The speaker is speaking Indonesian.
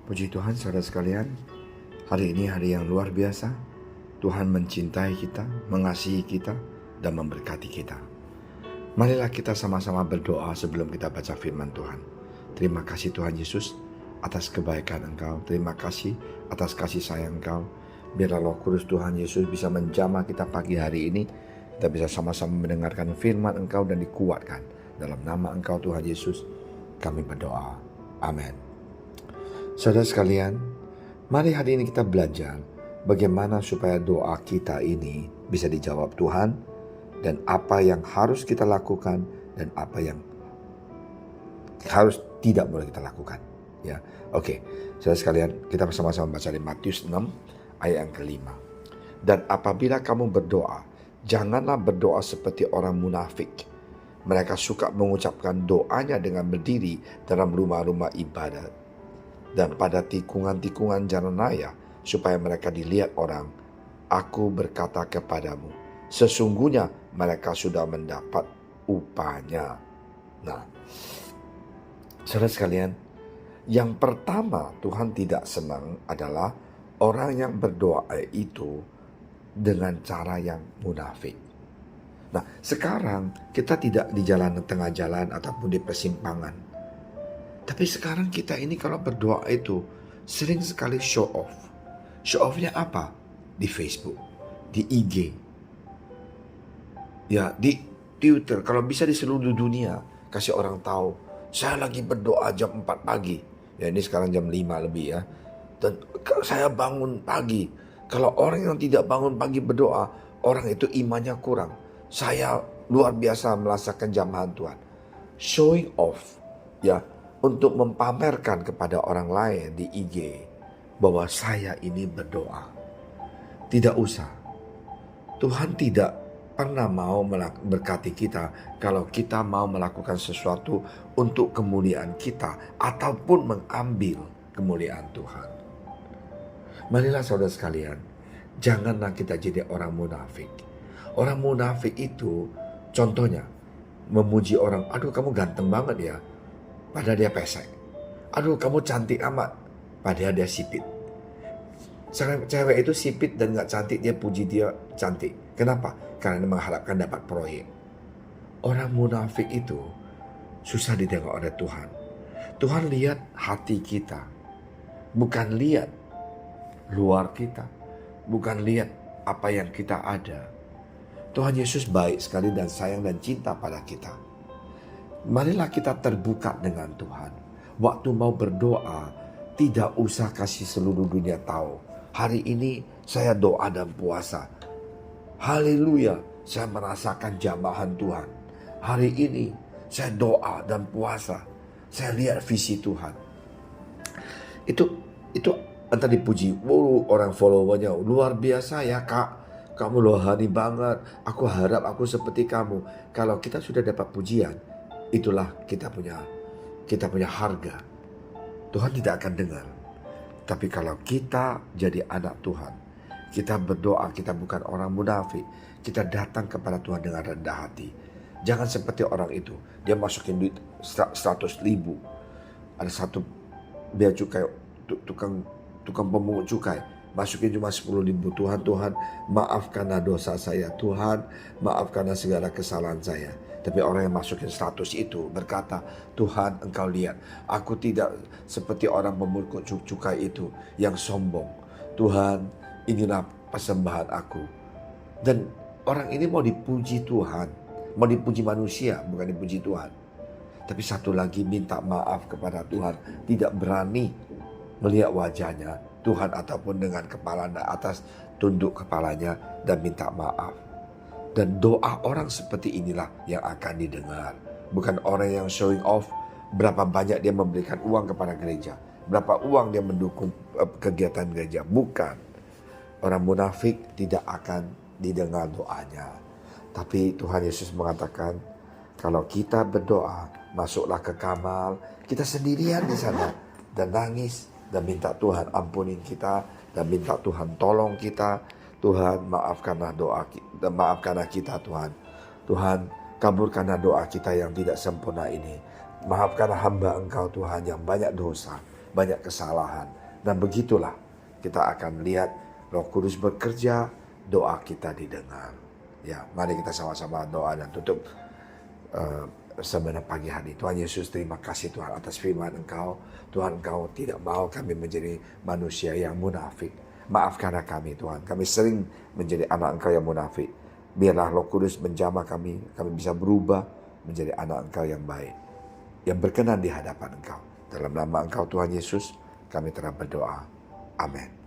Puji Tuhan saudara sekalian, hari ini hari yang luar biasa. Tuhan mencintai kita, mengasihi kita, dan memberkati kita. Marilah kita sama-sama berdoa sebelum kita baca firman Tuhan. Terima kasih Tuhan Yesus atas kebaikan Engkau. Terima kasih atas kasih sayang Engkau. Biarlah Roh Kudus Tuhan Yesus bisa menjamah kita pagi hari ini. Kita bisa sama-sama mendengarkan firman Engkau dan dikuatkan. Dalam nama Engkau Tuhan Yesus, kami berdoa. Amin. Saudara sekalian, mari hari ini kita belajar bagaimana supaya doa kita ini bisa dijawab Tuhan, dan apa yang harus kita lakukan dan apa yang harus tidak boleh kita lakukan. Ya, oke. Saudara sekalian, kita bersama-sama baca di Matius 6 ayat yang kelima. Dan apabila kamu berdoa, janganlah berdoa seperti orang munafik. Mereka suka mengucapkan doanya dengan berdiri dalam rumah-rumah ibadat dan pada tikungan-tikungan jalan raya, supaya mereka dilihat orang. Aku berkata kepadamu, sesungguhnya mereka sudah mendapat upahnya. Nah, saudara sekalian, yang pertama Tuhan tidak senang adalah orang yang berdoa itu dengan cara yang munafik. Nah, sekarang kita tidak di jalan tengah jalan ataupun di persimpangan. Tapi sekarang kita ini kalau berdoa itu sering sekali show off. Show offnya apa? Di Facebook, di IG, ya di Twitter. Kalau bisa di seluruh dunia, kasih orang tahu, saya lagi berdoa jam 4 pagi. Ya ini sekarang jam 5 lebih ya. Dan saya bangun pagi. Kalau orang yang tidak bangun pagi berdoa, orang itu imannya kurang. Saya luar biasa merasakan jamahan Tuhan. Showing off, ya, untuk mempamerkan kepada orang lain di IG bahwa saya ini berdoa. Tidak usah. Tuhan tidak pernah mau berkati kita kalau kita mau melakukan sesuatu untuk kemuliaan kita ataupun mengambil kemuliaan Tuhan. Marilah saudara sekalian, janganlah kita jadi orang munafik. Orang munafik itu contohnya memuji orang, aduh kamu ganteng banget ya, padahal dia pesek. Aduh kamu cantik amat, padahal dia sipit. Cewek itu sipit dan gak cantik, dia puji dia cantik. Kenapa? Karena dia mengharapkan dapat proyek. Orang munafik itu susah ditengok oleh Tuhan. Tuhan lihat hati kita, bukan lihat luar kita, bukan lihat apa yang kita ada. Tuhan Yesus baik sekali dan sayang dan cinta pada kita. Marilah kita terbuka dengan Tuhan. Waktu mau berdoa, tidak usah kasih seluruh dunia tahu. Hari ini saya doa dan puasa. Haleluya, saya merasakan jamahan Tuhan. Hari ini saya doa dan puasa. Saya lihat visi Tuhan. Itu entah dipuji. Orang followernya luar biasa ya kak. Kamu rohani banget. Aku harap aku seperti kamu. Kalau kita sudah dapat pujian, itulah kita punya harga. Tuhan tidak akan dengar. Tapi kalau kita jadi anak Tuhan, kita berdoa, kita bukan orang munafik, kita datang kepada Tuhan dengan rendah hati. Jangan seperti orang itu, dia masukin duit 100 ribu. Ada satu bea cukai, tukang pemungut cukai, masukin cuma 10 ribu. Tuhan, maafkanlah dosa saya. Tuhan, maafkanlah segala kesalahan saya. Tapi orang yang masukin 100 itu berkata, Tuhan engkau lihat, aku tidak seperti orang pemungut cukai itu yang sombong. Tuhan, inilah persembahan aku. Dan orang ini mau dipuji Tuhan, mau dipuji manusia, bukan dipuji Tuhan. Tapi satu lagi minta maaf kepada Tuhan, tidak berani melihat wajahnya Tuhan ataupun dengan kepala atas, tunduk kepalanya dan minta maaf. Dan doa orang seperti inilah yang akan didengar. Bukan orang yang showing off berapa banyak dia memberikan uang kepada gereja, berapa uang dia mendukung kegiatan gereja. Bukan. Orang munafik tidak akan didengar doanya. Tapi Tuhan Yesus mengatakan, kalau kita berdoa, masuklah ke kamar, kita sendirian di sana dan nangis dan minta Tuhan ampunin kita dan minta Tuhan tolong kita. Tuhan, maafkanlah kita Tuhan. Tuhan, kabulkanlah doa kita yang tidak sempurna ini. Maafkanlah hamba Engkau Tuhan yang banyak dosa. banyak kesalahan. Dan begitulah kita akan lihat Roh Kudus bekerja, doa kita didengar. Ya, mari kita sama-sama doa dan tutup sebenarnya pagi hari. Tuhan Yesus, terima kasih Tuhan atas firman Engkau. Tuhan, Engkau tidak mau kami menjadi manusia yang munafik. Maafkanlah kami Tuhan, kami sering menjadi anak Engkau yang munafik. Biarlah Roh Kudus menjamah kami bisa berubah menjadi anak Engkau yang baik, yang berkenan di hadapan Engkau. Dalam nama Engkau Tuhan Yesus, kami telah berdoa. Amin.